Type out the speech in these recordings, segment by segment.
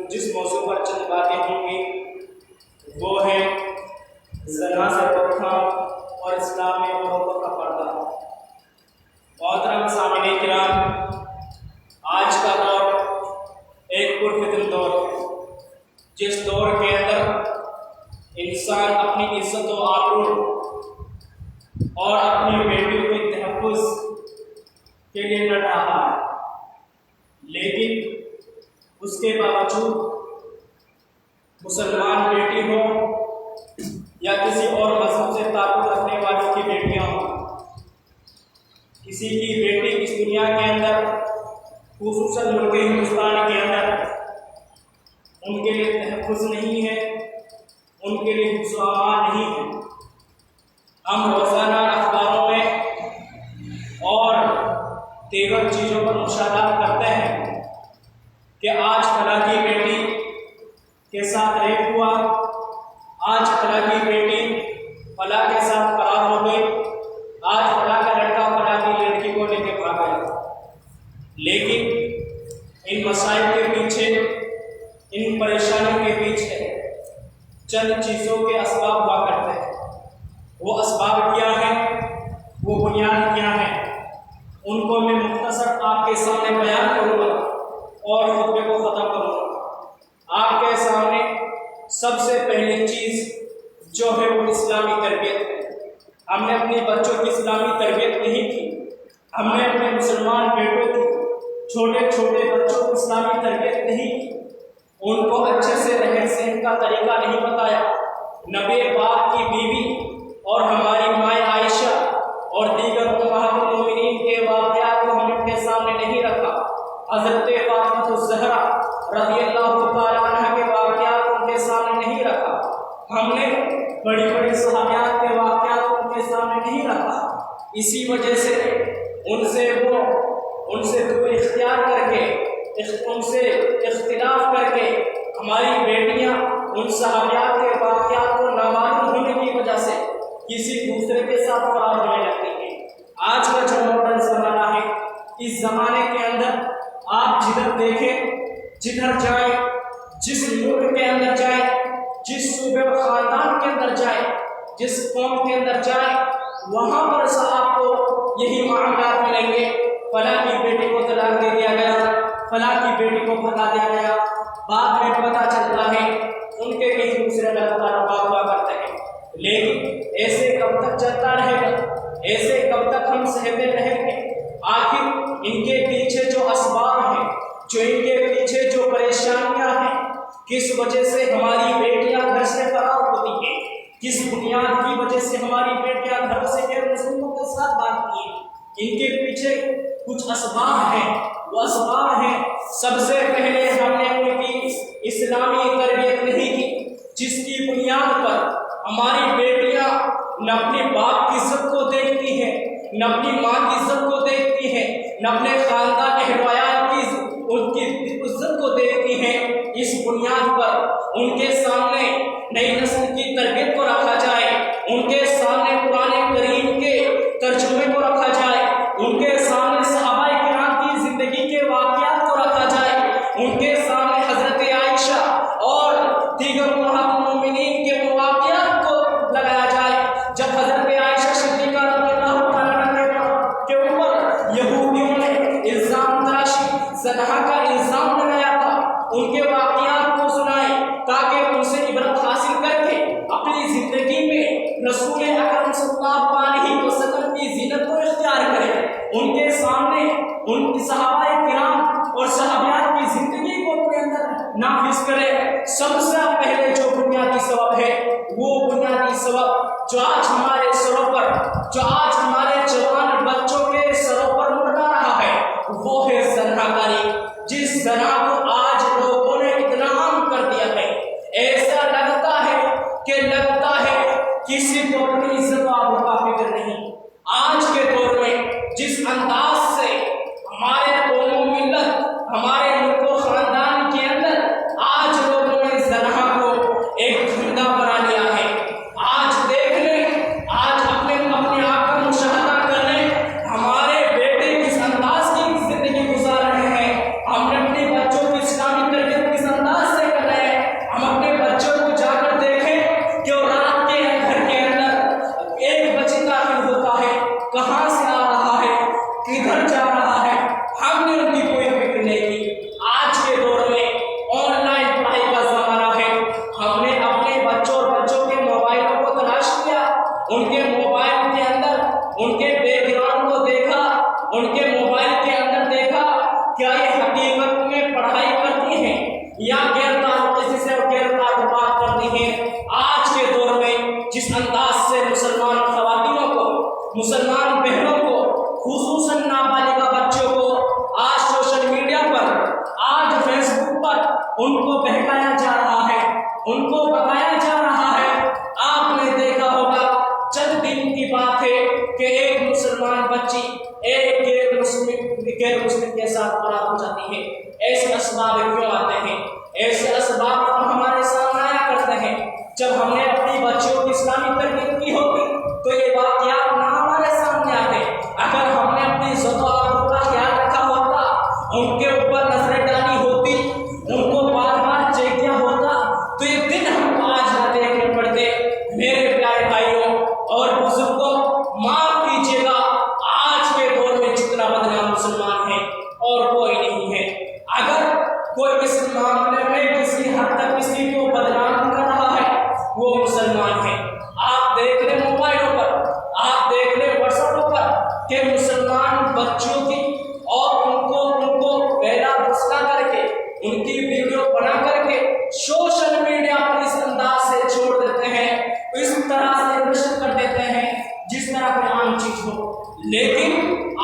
جس موضوع پر چند باتیں ہوں گی وہ ہے زنا سے روک تھام اور اسلام میں عورتوں کا پردہ۔ محترم سامعین کرام، آج کا دور ایک پرفتن دور ہے، جس دور کے اندر انسان اپنی عزت و آبرو اور اپنی بیٹیوں کے تحفظ کے لیے لڑ رہا ہے، لیکن اس کے باوجود مسلمان بیٹی ہو یا کسی اور مذہب سے تعلق رکھنے والوں کی بیٹیاں ہوں، کسی کی بیٹی اس دنیا کے اندر خصوصاً ملک ہندوستان کے اندر ان کے لیے تحفظ نہیں ہے، ان کے لیے حفظ و امان نہیں ہے۔ ہم روزانہ اخباروں میں اور دیگر چیزوں پر مشاہدات کرتے ہیں کہ آج فلاں کی بیٹی کے ساتھ ریپ ہوا، آج فلاں کی بیٹی فلاں کے ساتھ فرار ہو گئی، آج فلاں کا لڑکا فلاں کی لڑکی کو لے کے بھاگ گیا۔ لیکن ان مسائل کے پیچھے، ان پریشانیوں کے پیچھے چند چیزوں کے اسباب ہوا کرتے ہیں۔ وہ اسباب کیا ہیں، وہ بنیاد کیا ہیں، ان کو میں مختصر آپ کے سامنے بیان کروں گا اور خطبے کو ختم کروں گا۔ آپ کے سامنے سب سے پہلی چیز جو ہے وہ اسلامی تربیت ہے۔ ہم نے اپنی بچوں کی اسلامی تربیت نہیں کی، ہم نے اپنے مسلمان بیٹوں کی، چھوٹے چھوٹے بچوں کو اسلامی تربیت نہیں کی، ان کو اچھے سے رہن سہن کا طریقہ نہیں بتایا۔ نبی پاک کی بیوی اور ہماری مائیں عائشہ اور دیگر امہات المومنین کے واقعات کو ہم نے سامنے نہیں رکھا۔ حضرت فاطمہ الزہرا رضی اللہ تعالی عنہ کے واقعات ان کے سامنے نہیں رکھا، ہم نے بڑی بڑی صحابیات کے واقعات ان کے سامنے نہیں رکھا۔ اسی وجہ سے ان سے دور اختیار کر کے، ان سے اختلاف کر کے ہماری بیٹیاں ان صحابیات کے واقعات کو نامعلوم ہونے کی وجہ سے کسی دوسرے کے ساتھ فرار ہونے لگتی ہیں۔ آج کا جو ماڈرن زمانہ ہے، اس زمانے کے اندر آپ جدھر دیکھیں، جدھر جائیں، جس ملک کے اندر جائیں، جس صوبے و خاندان کے اندر جائیں، جس قوم کے اندر جائیں، وہاں پر آپ کو یہی معاملات ملیں گے۔ فلاں کی بیٹی کو طلاق دے دیا گیا، فلاں کی بیٹی کو بھگا دیا گیا، بعد میں پتہ چلتا ہے ان کے کئی دوسرے تعلقات ہوا کرتے ہیں۔ لیکن ایسے کب تک چلتا رہے گا؟ ایسے کب تک ہم سہتے رہیں گے؟ آخر ان کے پیچھے جو اسباب ہیں، جو ان کے پیچھے جو پریشانیاں ہیں، کس وجہ سے ہماری بیٹیاں گھر سے فرار ہوتی ہیں، کس بنیاد کی وجہ سے ہماری بیٹیاں گھر سے غیر مسلموں کے ساتھ بھاگتی ہیں، ان کے پیچھے کچھ اسباب ہیں۔ وہ اسباب ہیں، سب سے پہلے ہم نے ان کی اسلامی تربیت نہیں کی، جس کی بنیاد پر ہماری بیٹیاں نہ اپنے باپ کی عزت کو دیکھتی ہیں، نہ اپنی ماں کی عزت کو دیکھتی ہیں، نہ اپنے خاندان اہل و عیال کی ان کی عزت کو دیکھتی ہیں۔ اس بنیاد پر ان کے سامنے نئی نسل کی تربیت کو رکھا جائے، ان کے سامنے قرآن کریم کے ترجمے کو رکھا جائے، ان کے سامنے صحابہ کرام کی زندگی کے واقعات کو رکھا جائے، ان کے سامنے حضرت عائشہ اور دیگر امہات المومنین کے واقعات کو لگایا جائے۔ جب حضرت عائشہ صدیقہ رضی اللہ تعالیٰ کے اوپر یہودیوں نے الزام تراشی، زنا کا الزام لگایا تھا، ان کے واقعات کو سنائے تاکہ ان سے عبرت حاصل کر کے اپنی زندگی میں رسول اکرم صلی اللہ علیہ وسلم کی زینت کو اختیار کرے۔ ان کے سامنے ان صحابہ کرام اور صحابیات کی زندگی کو اپنے اندر نافذ کرے۔ سب سے پہلے جو بنیادی سبب ہے، وہ بنیادی سبب جو آج ہمارے سروں پر، جو آج ہمارے جوان بچوں کے سروں پر منڈلا رہا ہے، وہ ہے زنا کاری۔ جس زنا کو آج لوگوں نے اتنا عام کر دیا ہے، ایسا لگتا ہے کہ کسی کو اپنی عزت و آبرو کا فکر نہیں۔ آج کے دور میں جس انداز سے ہمارے قوم و ملت، ہمارے ملک و خاندان کے اندر آج لوگوں نے زنا کو ایک دھندا بنا لیا ہے، آج دیکھ لیں، آج اپنے آپ کا مشاہدہ کر لیں، ہمارے بیٹے کس انداز کی زندگی گزار رہے ہیں، ہم نے اپنے بچوں کی اسلامی تربیت کس انداز سے کر رہے ہیں۔ ہم اپنے بچوں کو جا کر دیکھیں کہ وہ رات کے گھر کے اندر 1 بجے داخل ہوتا ہے، کہاں سے آ رہا ہے، کدھر جا رہا ہے، ہم نے ان کی کوئی فکر نہیں کی۔ آج کے دور میں آن لائن پڑھائی کا زمانہ ہے، ہم نے اپنے بچوں اور بچوں کے موبائلوں کو تلاش کیا، ان کے موبائل کے اندر ان کے بیک گراؤنڈ کو دیکھا، ان کے موبائل کے اندر دیکھا کیا یہ حقیقت میں پڑھائی کرتی ہیں یا غیر تعلقی سے غیر تعلقات کرتی ہیں۔ آج کے دور میں جس انداز سے مسلمان خواتینوں کو، مسلمان بہنوں کو، خصوصاً نابالغہ بچوں کو آج سوشل میڈیا پر، آج فیس بک پر ان کو بہکایا جا رہا ہے، ان کو بتایا جا رہا ہے۔ آپ نے دیکھا ہوگا چند دن کی بات ہے کہ ایک مسلمان بچی ایک غیر مسلم کے ساتھ طلاق ہو جاتی ہے۔ ایسے اسباب کیوں آتے ہیں؟ ایسے اسباب ہمارے سامنے آیا کرتے ہیں۔ جب ہم نے اپنی بچیوں کی اسلامی تربیت کی ہوتی تو یہ واقعات نہ ہمارے سامنے آتے۔ اگر ہم نے اپنی عزت و آبرو کا خیال رکھا ہوتا، ان کے اوپر نظریں ڈالی ہوتی، ان کو بار بار چیک کیا ہوتا، تو یہ دن ہم کو آج نہ دیکھنے پڑتے۔ میرے پیارے بھائیوں اور بزرگوں، معاف کیجیے گا، آج کے دور میں جتنا بدنام مسلمان ہے اور کوئی نہیں ہے۔ اگر کوئی اس معاملے میں کسی حد تک کسی کو بدنام کر رہا ہے، وہ مسلمان ہے۔ آپ دیکھ لیں موبائلوں پر، آپ دیکھ لیں واٹس ایپوں پر کہ مسلمان بچوں کی اور ان کو پہلا غسلہ کر کے، ان کی ویڈیو بنا کر کے سوشل میڈیا پر اس انداز سے چھوڑ دیتے ہیں، اس طرح سے نشر کر دیتے ہیں جس طرح کوئی عام چیز ہو۔ لیکن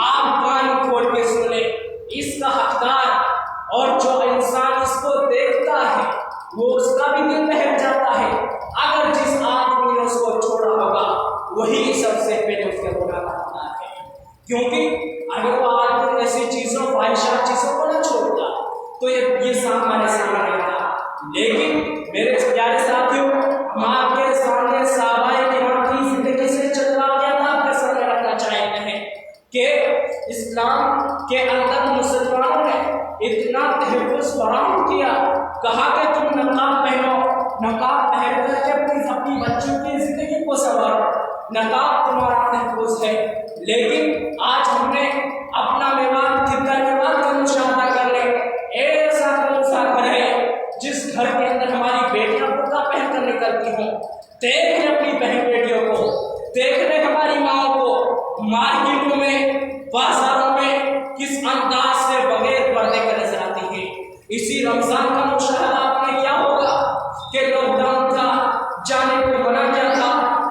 آپ کان کھول کے سن لیں، اس کا حقدار اور جو انسان اس کو دیکھتا ہے وہ اس کا بھی دل بہل جاتا ہے۔ اگر جس آدمی نے اس کو چھوڑا ہوگا وہی سب سے پہلے اس کے گناہ کا حقدار ہے، کیونکہ اگر وہ آدمی ایسی چیزوں، خواہشات چیزوں کو نہ چھوڑتا تو یہ ہمارے سامنے آتا۔ لیکن میرے پیارے ساتھیوں، ہم آپ کے سامنے صحابہ کرام کی زندگی سے چند واقعات آپ کے سامنے رکھنا چاہتے ہیں کہ اسلام کے اندر مسلمانوں نے اتنا تحفظ فراہم کیا، کہا کہ تم نقاب پہنو، نقاب پہن کر کے اپنی بچوں کی زندگی کو سنوارو، نقاب تمہارا تحفظ ہے۔ لیکن آج ہم نے اپنا میوان کا مشاہدہ کر لیں، ایسا کون سا گھر ہے جس گھر کے اندر ہماری بیٹیاں برقع پہن کر نکلتی ہوں؟ دیکھ لیں اپنی بہن بیٹیوں کو، دیکھ لیں ہماری ماں کو مارکیٹوں میں، بازاروں میں کس انداز سے بغیر پردے کے نظر آتی ہے۔ اسی رمضان کا مشاہدہ آپ نے کیا ہوگا کہ لاک ڈاؤن تھا، جانے کو منع کیا تھا،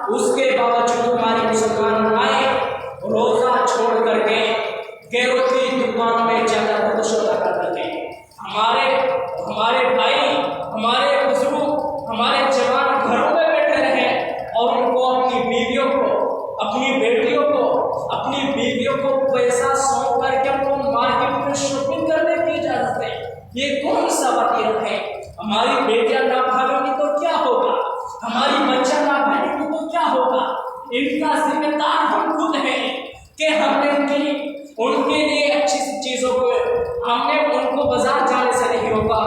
اس کے باوجود ہماری مسلمان مائیں روزہ چھوڑ کر کے غیروں کی دکانوں میں جا کر سودا کرتے تھے۔ ہمارے بھائی، ہمارے بزرگ، ہمارے جوان گھروں میں بیٹھے رہے اور ان کو اپنی بیویوں کو، اپنی بیٹیوں کو، اپنی بیویوں کو پیسہ سونپ کر کے ان کو مارکیٹ میں شاپنگ کرنے کی اجازت ہے۔ یہ کون سا وقت ہے؟ ہماری بیٹیاں نہ بھاگیں گی تو کیا ہوگا؟ ہماری بچیاں نہ بھاگیں گی تو کیا ہوگا؟ ان کا ذمہ دار ہم خود ہیں کہ ہم نے ان کے لیے اچھی چیزوں کو، ہم نے ان کو بازار جانے سے نہیں ہوگا،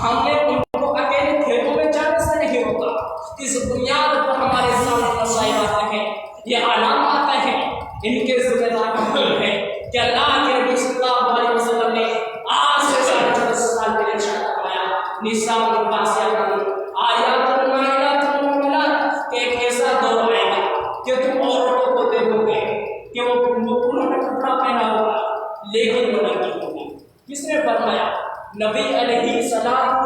ہم نے ان کو اکیلے کھیتوں میں جانے سے نہیں ہوگا۔ اس بنیاد پر ہمارے سامنے مسائل آتے ہیں، یہ علامات ہیں، ان کے ذمہ دار ہم ہیں کہ اللہ کے نبی صلی اللہ علیہ وسلم نے آج سے 14.5 سال پہلے ارشاد فرمایا، نساء القاسیات آیات المائلات المؤمنات، کہ ایک ایسا دور آئے گا کہ تم عورتوں کو دیکھو گے کہ وہ انہوں نے کپڑا پہنا ہوگا لیکن وہ ننگی ہوگی۔ کس نے فرمایا؟ نبی علیہ السلام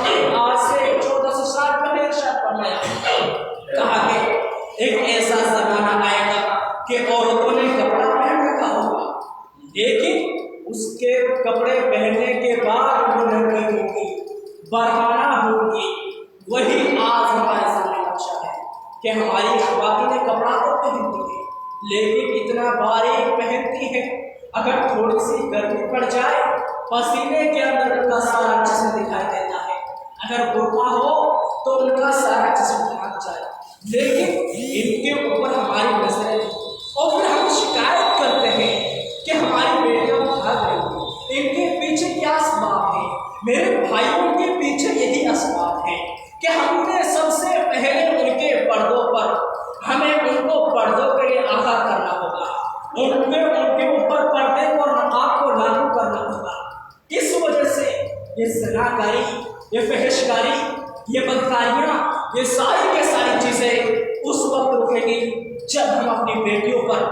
نے آج سے 14 سال پہلے ارشاد فرمایا، کہا کہ ایک ایسا زمانہ آئے گا کہ عورتوں نے کپڑا پہن رکھا ہوگا لیکن اس کے کپڑے پہننے کے بعد وہ ننگی ہوگی، برہنہ ہوگی۔ وہی آج ہمارے سامنے نقشہ ہے۔ کہ ہماری خواتین کپڑا تو پہنتی ہیں لیکن اتنا باریک پہنتی ہیں، اگر تھوڑی سی گرمی پڑ جائے پسینے کے اندر ان کا سارا جسم دکھائی دیتا ہے، اگر برقع ہو تو ان کا سارا جسم ڈھک جائے، لیکن ان کے اوپر ہماری نظریں نہیں، اور پھر ہم شکایت کرتے ہیں کہ ہماری بیٹیاں بھاگ رہی ہیں۔ ان کے پیچھے کیا اسباب ہے؟ میرے بھائیوں کے پیچھے یہی اسباب ہے کہ ہم نے سب سے پہلے ان کے پردوں پر ہمیں ان کو پردوں کے لیے آگاہ کرنا ہوگا، ان کے اوپر پردے اور نقاب کو لاگو کرنا ہوگا۔ اس وجہ سے یہ زناکاری، یہ فحش کاری، یہ بدکاریاں، یہ ساری کے ساری چیزیں اس وقت رکیں گی جب ہم اپنی بیٹیوں پر،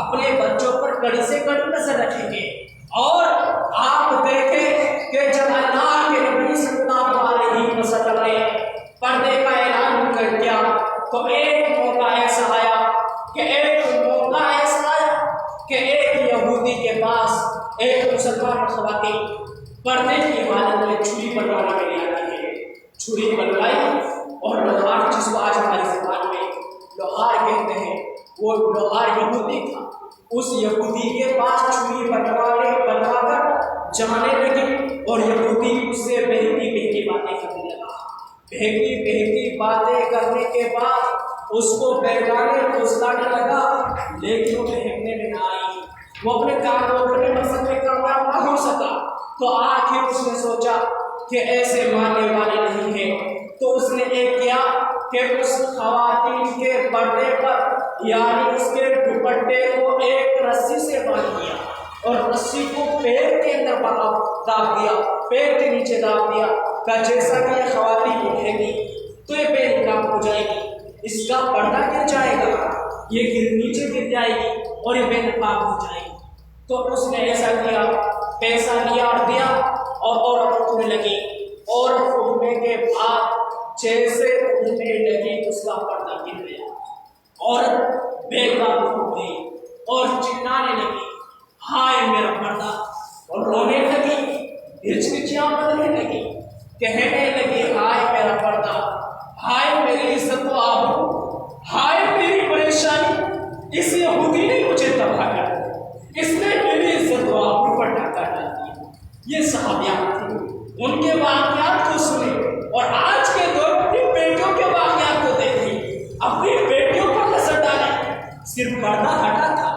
اپنے بچوں پر کڑی سے کڑی نظر رکھیں گے۔ اور آپ دیکھیں کہ جب اللہ کے نبی صلی اللہ علیہ وسلم نے پردے کا اعلان کر دیا تو ایک موقع ایسا آیا کہ ایک یہودی کے پاس ایک مسلمان خواتین پردے کی حالت میں چھری بنوانے کے لیے آتی ہے، چھری بنوائی اور لوہار، جس کو آج ہماری زبان میں لوہار کہتے ہیں، وہ لوہار یہودی تھا، اس یہودی کے پاس چھری بنوا کر جانے لگی اور یہودی اس سے بہتی بہتی باتیں کرنے لگا۔ بہتی باتیں کرنے کے بعد اس کو بہکانے پھسلانے لگا، لیکن وہ بہکنے میں نہ آئی، وہ اپنے مقصد میں کامیاب نہ ہو سکا۔ تو آخر اس نے سوچا کہ ایسے ماننے والے نہیں ہیں، تو اس نے ایک کیا کہ اس خواتین کے پردے پر یعنی اس کے دوپٹے کو ایک رسی سے باندھ دیا اور رسی کو پیر کے اندر داب دیا، پیر کے نیچے داب دیا کہ جیسا کہ یہ خواتین اٹھے گی تو یہ بے نقاب ہو جائے گی، اس کا پردہ گر جائے گا، یہ نیچے گر جائے گی اور یہ بے نقاب ہو جائے گی۔ تو اس نے ایسا کیا، پیسہ لیا اور دیا اور عورت اٹھنے لگی، اور اٹھنے کے بعد جیسے اٹھنے لگی اس کا پردہ گر گیا، عورت بے قابو ہو گئی اور چلانے لگی، ہائے میرا پردہ، اور رونے لگی، ہچکچیاں بننے لگی، کہنے لگی ہائے میرا پردہ، ہائے میری عزت و آبرو، ہائے میری پریشانی، اس یہودی نے مجھے تباہ کر دیا، اس نے میری عزت و آبرو پر ڈاکہ ڈال دیا۔ یہ صحابیات تھے، ان کے واقعات کو سنے اور آج کے دور میں اپنی بیٹیوں کے واقعات کو دیکھیں، اپنی بیٹیوں پر نظر ڈالیں، صرف پردہ ہٹا تھا،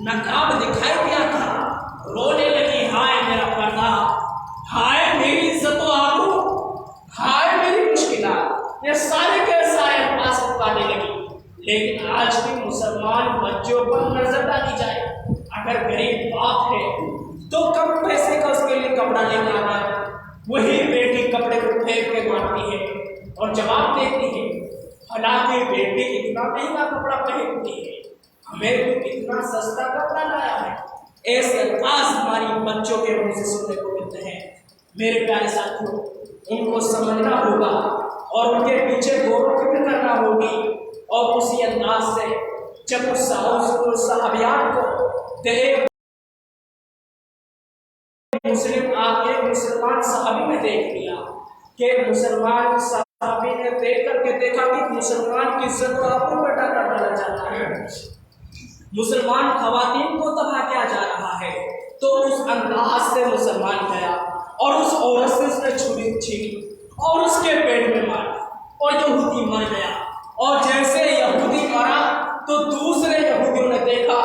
نقاب دکھائی دیا تھا، رونے لگی ہائے میرا پردہ، ہائے میری عزت و آبرو، ہائے میری مشکلات، یہ سارے کے سارے پاس پانے لگی۔ لیکن آج بھی مسلمان بچوں پر نظر ڈالی جائے، اگر غریب باپ ہے تو کم پیسے کا اس کے لیے کپڑا لے کر آنا ہے، وہی بیٹی کپڑے کو پھینک کے مارتی ہے اور جواب دیتی ہے فلاں کی بیٹی اتنا مہنگا کپڑا پہنتی ہے، ہمیں تو اتنا سستا کپڑا لایا ہے۔ ایسے الفاظ ہماری بچوں کے منہ سے سننے کو ملتے ہیں۔ میرے پیارے ساتھیوں، ان کو سمجھنا ہوگا اور ان کے پیچھے غور و فکر کرنا ہوگی، اور اسی انداز سے جب اس صحابیات کو دیکھ مسلمان صحابی نے دیکھ لیا کہ مسلمان صحابی نے دیکھ کر کے دیکھا کہ مسلمان کی عزت و آبرو پر ڈاکہ ڈالا جاتا ہے، مسلمان خواتین کو تباہ کیا جا رہا ہے، تو اس انداز سے مسلمان گیا اور اس عورت سے اس نے چھری چھینی اور اس کے پیٹ میں مارا اور یہودی مر گیا۔ اور جیسے یہودی مرا تو دوسرے یہودیوں نے دیکھا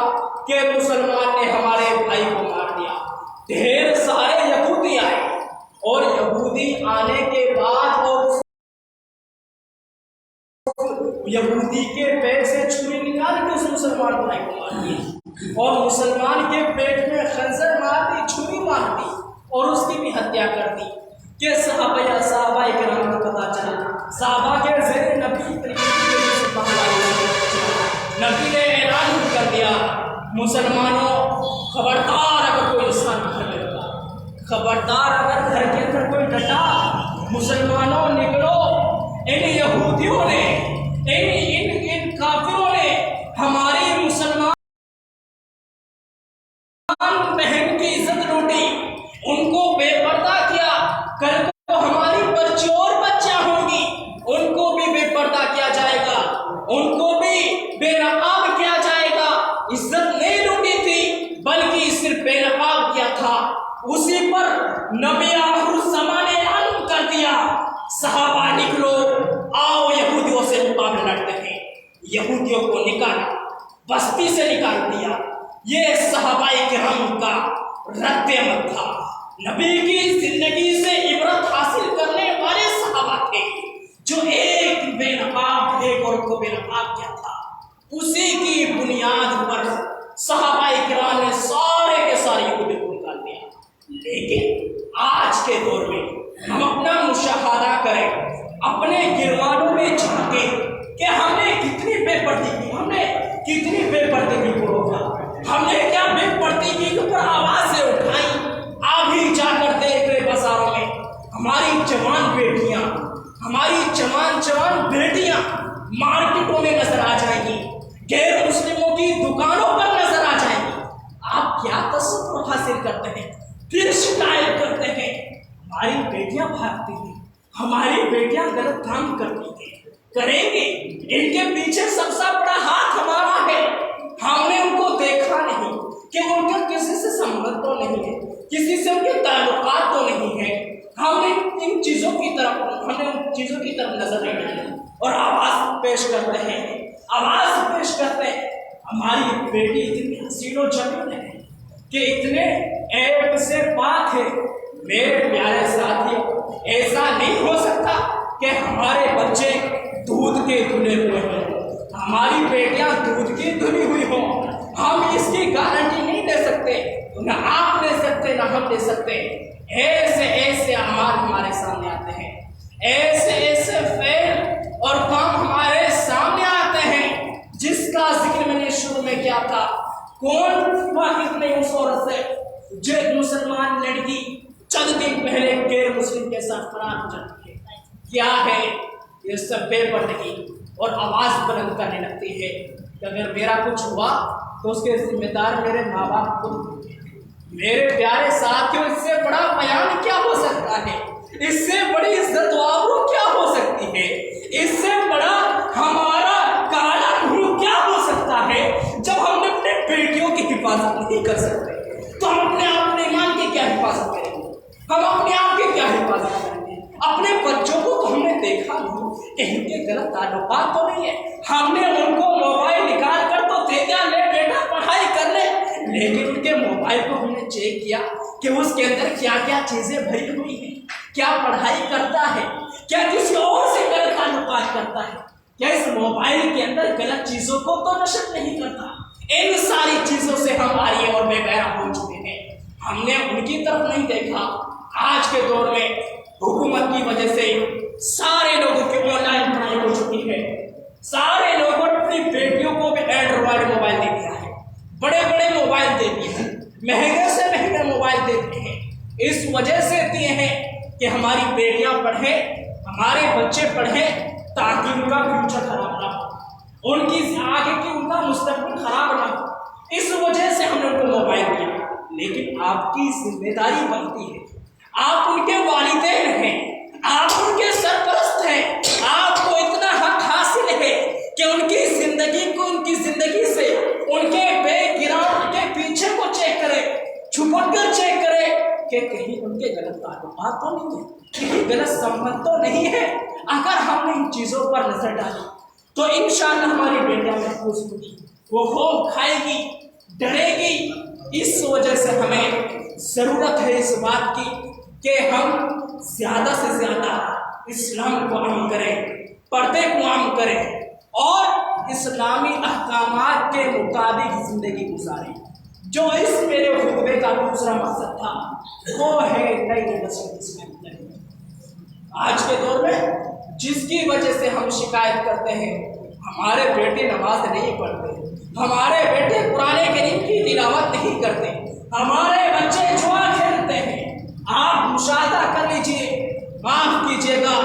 کہ مسلمان نے ہمارے بھائی کو مار دیا، ڈھیر سارے یہودی آئے، اور یہودی آنے کے بعد اور یہودی کے پیٹ سے چھری نکال کے اس مسلمان بھائی کو مار دیا، اور مسلمان کے پیٹ میں خنجر مار دی، چھری مار دی اور اس کی بھی ہتیا کر دی۔ کہ صحابہ کرام کو پتا چلا، صحابہ کے زیر نبی نبی نے اعلان کر دیا، مسلمانوں خبردار اگر کوئی انسان گھر میں ڈٹا، خبردار اگر گھر کے اندر کوئی ڈٹا، مسلمانوں نکلو، ان یہودیوں نے ان کافروں نے ہماری مسلمان بہن کی عزت لوٹی، ان کو بے پردہ کیا، کل کو ہماری بچی اور بچیاں ہوں گی ان کو بھی بے پردہ کیا جائے گا، ان بے نقاب کیا جائے گا، عزت نہیں لوٹی تھی بلکہ صرف بے نقاب کیا تھا، اسی پر نبی آخر الزمان نے اعلان کر دیا صحابہ نکلو آؤ یہودیوں سے مقابلہ لڑتے ہیں۔ یہودیوں کو نکالا، بستی سے نکال دیا۔ یہ صحابہ کرام کا رد عمل تھا، نبی کی زندگی سے عبرت حاصل کرنے والے صحابہ تھے جو ایک بے نقاب ایک اور کو بے نقاب کیا تھا، اسی کی بنیاد پر صحابہ کرام نے سارے کے سارے یہودی کو نکال دیا۔ لیکن آج کے دور میں ہم اپنا مشاہدہ کریں، اپنے گروانوں میں جھانکیں کہ ہم نے کتنی بے پردگی کی، ہم نے کتنی بے پردگی کو روکا، ہم نے کیا بے پردگی کے اوپر آوازیں اٹھائیں۔ آپ ہی جا کر دیکھ رہے بازاروں میں ہماری جوان بیٹیاں، ہماری جوان بیٹیاں مارکیٹوں میں نظر آ جائیں گی، غیر مسلموں کی دکانوں پر نظر آ جائیں گی۔ آپ کیا تصور حاصل کرتے ہیں، پھر شکایت کرتے ہیں ہماری بیٹیاں بھاگتی ہیں، ہماری بیٹیاں غلط کام کرتی ہیں، کریں گے، ان کے پیچھے سب سے بڑا ہاتھ ہمارا ہے۔ ہم نے ان کو دیکھا نہیں کہ ان کا کسی سے سمبند تو نہیں ہے، کسی سے ان کے تعلقات تو نہیں ہے، ہم نے ان چیزوں کی طرف نظر نہیں ڈالی اور آواز پیش کرتے ہیں ہماری بیٹی اتنی حسین و جمیل ہے کہ اتنے عیب سے پاک ہے۔ میرے پیارے ساتھی، ایسا نہیں ہو سکتا کہ ہمارے بچے دودھ کے دھلے ہوئے ہوں، ہماری بیٹیاں دودھ کی دھلی ہوئی ہوں۔ ہم اس کی گارنٹی نہیں دے سکتے، نہ آپ دے سکتے نہ ہم دے سکتے۔ ایسے اعمال ہمارے سامنے آتے ہیں، ایسے فعل اور کام ہمارے سامنے آتے ہیں جس کا ذکر میں نے شروع میں کیا تھا۔ کون واقف نہیں اس عورت سے جو ایک مسلمان لڑکی چند دن پہلے غیر مسلم کے ساتھ فرار ہو جاتی ہے۔ کیا ہے یہ سب بے پردگی اور آواز بلند کرنے لگتی ہے کہ اگر میرا کچھ ہوا تو اس کے ذمہ دار میرے ماں باپ خود ہوں گے۔ میرے پیارے ساتھیوں، اس سے بڑا بیان کیا ہو سکتا ہے، اس سے بڑی عزت و آبرو کیا ہو سکتی ہے، اس سے بڑا ہمارا کالا منہ کیا ہو سکتا ہے جب ہم اپنے بیٹیوں کی حفاظت نہیں کر سکتے تو ہم اپنے ایمان کی کیا حفاظت کریں گے، ہم اپنے آپ کی کیا حفاظت کریں گے۔ اپنے بچوں کو تو ہم نے دیکھا نہیں کہ ان کے غلط تعلقات تو نہیں ہے، ہم نے ان کو موبائل نکال کر تو دے دیا، لے بیٹا پڑھائی کر لے، لیکن ان کے موبائل کو ہم نے چیک کیا کہ اس کے اندر کیا کیا چیزیں بھری ہوئی ہیں، کیا پڑھائی کرتا ہے، کیا کسی اور سے غلط تعلقات کرتا ہے، کیا اس موبائل کے اندر غلط چیزوں کو تو نشر نہیں کرتا۔ ان ساری چیزوں سے ہم آریے اور بے بہرا ہو چکے ہیں، ہم نے ان کی طرف نہیں دیکھا۔ آج کے دور میں حکومت کی وجہ سے سارے لوگوں کی آن لائن پڑھائی ہو چکی ہے، سارے لوگوں نے اپنی بیٹیوں کو بھی اینڈرائڈ موبائل دے دیا ہے، بڑے بڑے موبائل دے دیے ہیں، مہنگے سے مہنگے موبائل دیتے ہیں۔ اس وجہ سے دیے ہیں کہ ہماری بیٹیاں پڑھیں، ہمارے بچے پڑھیں تاکہ ان کا فیوچر خراب نہ ہو، ان کی آگے کی ان کا مستقبل خراب نہ ہو۔ اس وجہ سے ہم نے ان کو موبائل دیا، لیکن آپ کی ذمہ داری بنتی ہے، آپ ان کے والدین ہیں، آپ ان کے سرپرست ہیں، آپ کو اتنا حق حاصل ہے کہ ان کی زندگی کو، ان کی زندگی سے ان کے بیک گراؤنڈ کے پیچھے کو چیک کرے، چھپک کر چیک کرے کہ کہیں ان کے غلط تعلقات تو نہیں ہے، کہیں غلط سمبند تو نہیں ہے۔ اگر ہم نے ان چیزوں پر نظر ڈالی تو انشاءاللہ ہماری بیٹیاں محفوظ ہوگی، وہ خوف کھائے گی، ڈرے گی۔ اس وجہ سے ہمیں ضرورت ہے اس بات کی کہ ہم زیادہ سے زیادہ اسلام کو عام کریں، پردے کو عام کریں اور اسلامی احکامات کے مطابق زندگی گزاریں۔ جو اس میرے خطبے کا دوسرا مقصد تھا وہ ہے نئی نسل اسلام کریں۔ آج کے دور میں جس کی وجہ سے ہم شکایت کرتے ہیں ہمارے بیٹے نماز نہیں پڑھتے، ہمارے بیٹے قرآن کریم کی تلاوت نہیں کرتے، ہمارے بچے جوا کھیلتے ہیں، آپ مشاہدہ کر لیجئے، معاف کیجیے گا،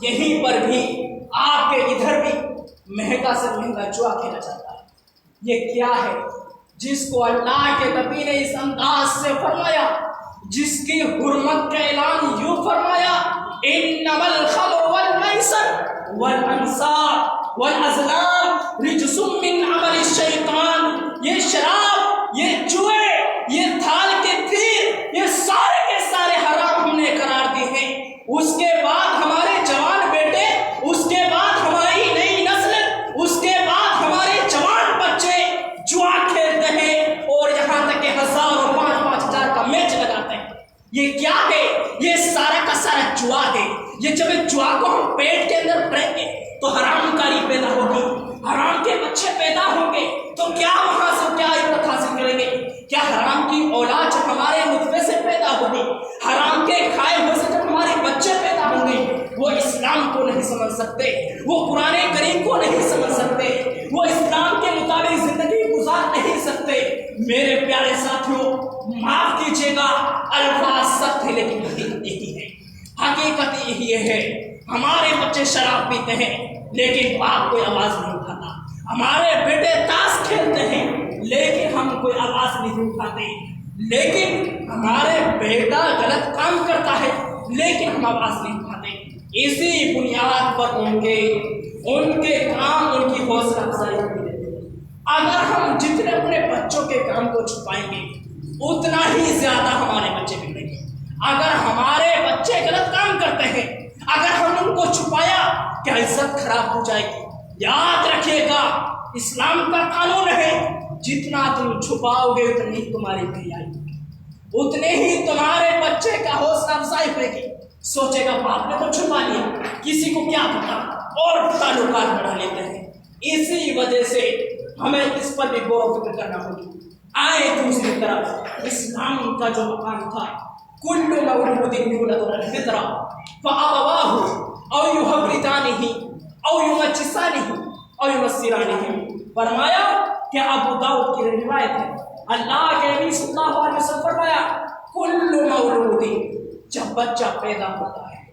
یہیں پر بھی آپ کے ادھر بھی مہنگا سے مہنگا جوا کھیلا جاتا ہے۔ یہ کیا ہے جس کو اللہ کے نبی نے اس انداز سے فرمایا، جس کی حرمت کا اعلان یوں فرمایا، انما الخمر والمیسر والانصاب والازلام رجس من یہ شراب، یہ جوئے، یہ تھال کے تیر، یہ سارے کے سارے حرام ہم نے قرار دی ہیں۔ اس کے بعد ہمارے جوان بیٹے، اس کے بعد ہماری نئی نسل، اس کے بعد ہمارے جوان بچے جوا کھیلتے ہیں اور یہاں تک کہ 1000 اور 5,000 کا میچ لگاتے ہیں۔ یہ کیا ہے؟ یہ سارا کا سارا جوا ہے۔ یہ جب ایک جوا کو ہم پیٹ کے اندر بھریں گے تو حرام کاری پیدا ہوگی، حرام کے بچے پیدا ہوں گے، تو کیا وہاں سے کیا عبرت حاصل کریں گے؟ کیا حرام کی اولاد جب ہمارے نطفے سے پیدا ہوگی، حرام کے کھائے ہوئے سے جب ہمارے بچے پیدا ہوں گے، وہ اسلام کو نہیں سمجھ سکتے، وہ قرآن کریم کو نہیں سمجھ سکتے، وہ اسلام کے مطابق زندگی گزار نہیں سکتے۔ میرے پیارے ساتھیوں، معاف کیجیے گا، الفاظ سخت ہے لیکن حقیقت یہی ہے، حقیقت یہی ہے۔ ہمارے بچے شراب پیتے ہیں لیکن باپ کوئی آواز نہیں اٹھاتا، ہمارے بیٹے تاش کھیلتے ہیں لیکن ہم کوئی آواز نہیں اٹھاتے، لیکن ہمارے بیٹا غلط کام کرتا ہے لیکن ہم آواز نہیں اٹھاتے۔ اسی بنیاد پر ان کے کام، ان کی حوصلہ افزائی ہوتی رہتی ہے۔ اگر ہم جتنے اپنے بچوں کے کام کو چھپائیں گے اتنا ہی زیادہ ہمارے بچے بگڑیں گے۔ اگر ہمارے بچے غلط کام کرتے ہیں، اگر ہم ان کو چھپایا کیا عزت خراب ہو جائے گی۔ یاد رکھیے گا، اسلام کا قانون ہے، جتنا تم چھپاؤ گے اتنی ہی تمہاری بھلائی ہوگی، اتنے ہی تمہارے بچے کا حوصلہ افزائی ہوئے گی۔ سوچے گا باپ نے تو چھپا لیا، کسی کو کیا پتا، اور تعلقات بڑھا لیتے ہیں۔ اسی وجہ سے ہمیں اس پر بھی غور و فکر کرنا ہوگی۔ آئے دوسری طرف اسلام کا جو مقام تھا، کل مولود یولد علی الفطرہ فابواہ او یحودانہ او یمجسانہ او ینصرانہ، فرمایا کہ ابو داؤد کی روایت ہے، اللہ کے نبی صلی اللہ علیہ وسلم فرمایا کل مولود، جب بچہ پیدا ہوتا ہے،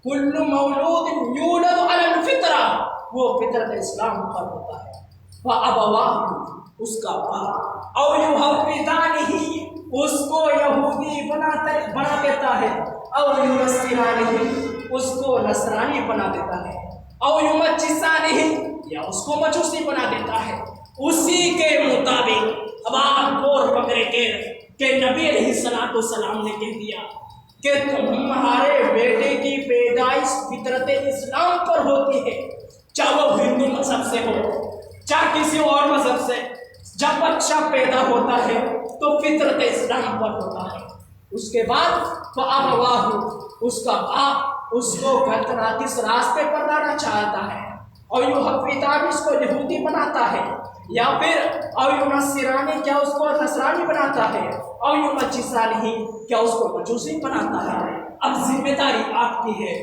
کل مولود یولد علی الفطرہ، وہ فطرت اسلام پر ہوتا ہے، فابواہ، اس کا باپ، او یحودانہ، اس کو یہودی بنا دیتا ہے، او ینصرانہ، اس کو نصرانی بنا دیتا ہے، او یمجسانہ، یا اس کو مجوسی بنا دیتا ہے۔ اسی کے مطابق اب آپ غور پکڑیں گے کہ نبی علیہ السلام نے کہہ دیا کہ تمہارے بیٹے کی پیدائش فطرت اسلام پر ہوتی ہے، چاہے وہ ہندو مذہب سے ہو چاہے کسی اور مذہب سے۔ جب بچہ پیدا ہوتا ہے تو فطرت اسلام پر ہوتا ہے۔ اس کے بعد فابواہ، اس کا باپ اس کو کس راستے پر لانا چاہتا ہے، اور یحودان اس کو یہودی بناتا ہے، یا پھر او ینصرانی، کیا اس کو نصرانی بناتا ہے، او یمجسانہ، کیا اس کو مجوسی بناتا ہے۔ اب ذمہ داری آپ کی ہے،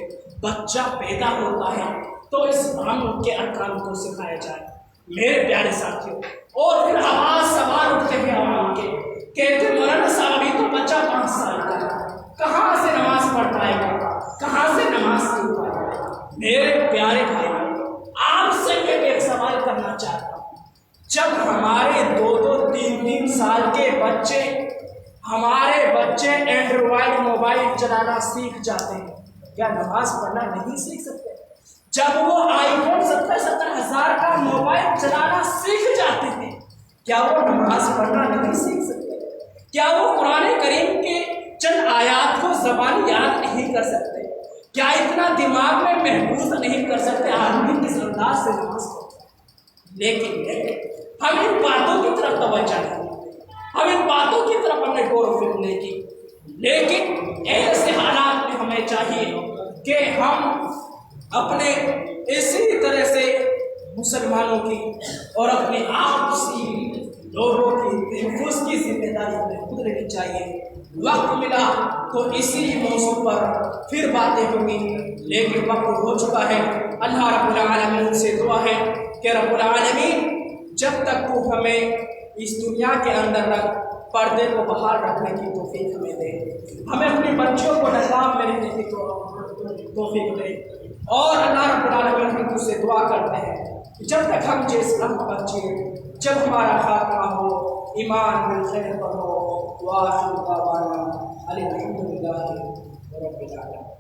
بچہ پیدا ہوتا ہے تو اسلام کے ارکان کو سکھایا جائے۔ میرے پیارے ساتھیوں، اور پھر سوال اٹھتے ہیں عوام کے، کہتے مولانا صاحب ابھی تو بچہ 5 سال کا ہے، کہاں سے نماز پڑھ پائے گا، کہاں سے نماز سیکھ پائے گا۔ میرے پیارے بھائی، آپ سے میں ایک سوال کرنا چاہتا ہوں، جب ہمارے 2-2 3-3 سال کے بچے، ہمارے بچے اینڈرائڈ موبائل چلانا سیکھ جاتے ہیں، کیا نماز پڑھنا نہیں سیکھ سکتے؟ جب وہ آئی فون 70-70 ہزار کا موبائل چلانا سیکھ جاتے ہیں، کیا وہ نماز پڑھنا نہیں سیکھ سکتے؟ کیا وہ قرآن کریم کے چند آیات کو زبان یاد نہیں کر سکتے؟ کیا اتنا دماغ میں محفوظ نہیں کر سکتے آدمی کس انداز سے نماز پڑھتا ہے؟ لیکن ہم ان باتوں کی طرف توجہ نہیں، ہم ان باتوں کی طرف ہم نے غور و فکر نہیں کی، لیکن ایسے حالات میں ہمیں چاہیے کہ ہم اپنے اسی طرح سے مسلمانوں کی اور اپنے آپسی لوگوں کی تحفظ کی ذمہ داری ہمیں خود لینی چاہیے۔ وقت ملا تو اسی موضوع پر پھر باتیں ہوں گی، لیکن وقت ہو چکا ہے۔ اللہ رب العالمین سے دعا ہے کہ رب العالمین جب تک تو ہمیں اس دنیا کے اندر رکھ، پردے کو باہر رکھنے کی توفیق ہمیں دے، ہمیں اپنے بچوں کو نصاب میں رہنے کی توفیق دے، اور اللہ رب العالمین ہم تجھ سے دعا کرتے ہیں جب تک ہم جس لمح بچے، جب ہمارا خاتمہ ہو ایمان بالخیر پر ہو، وآخر دعوانا الحمدللہ رب العالمین۔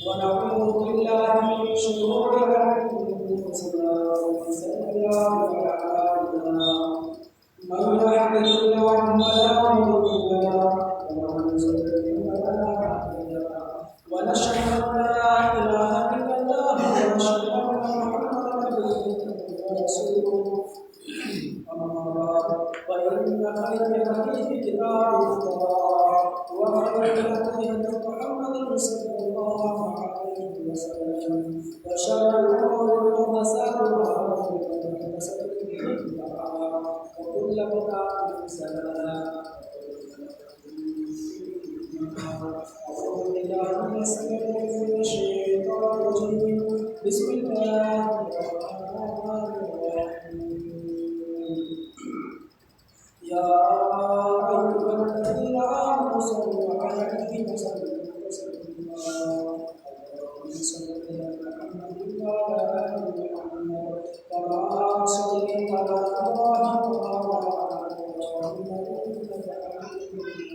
ونعوذ بالله من شرور أنفسنا ومن سيئات أعمالنا من يهده الله فلا مضل له ومن يضلل فلا هادي له ونشهد أن لا إله إلا الله ونشهد أن محمدا عبده ورسوله أما بعد فإن خير الحديث كتاب الله وخير الهدي محمد صلى الله عليه وسلم وشر الأمور محدثاتها وكل محدثة بدعة وكل بدعة ضلالة أعوذ بالله من الشيطان الرجيم بسم الله الرحمن الرحيم يا أيها الذين آمنوا صلوا عليه وسلموا تسليما اللهم صل على محمد وعلى آل محمد كما صليت على إبراهيم وعلى آل إبراهيم إنك حميد مجيد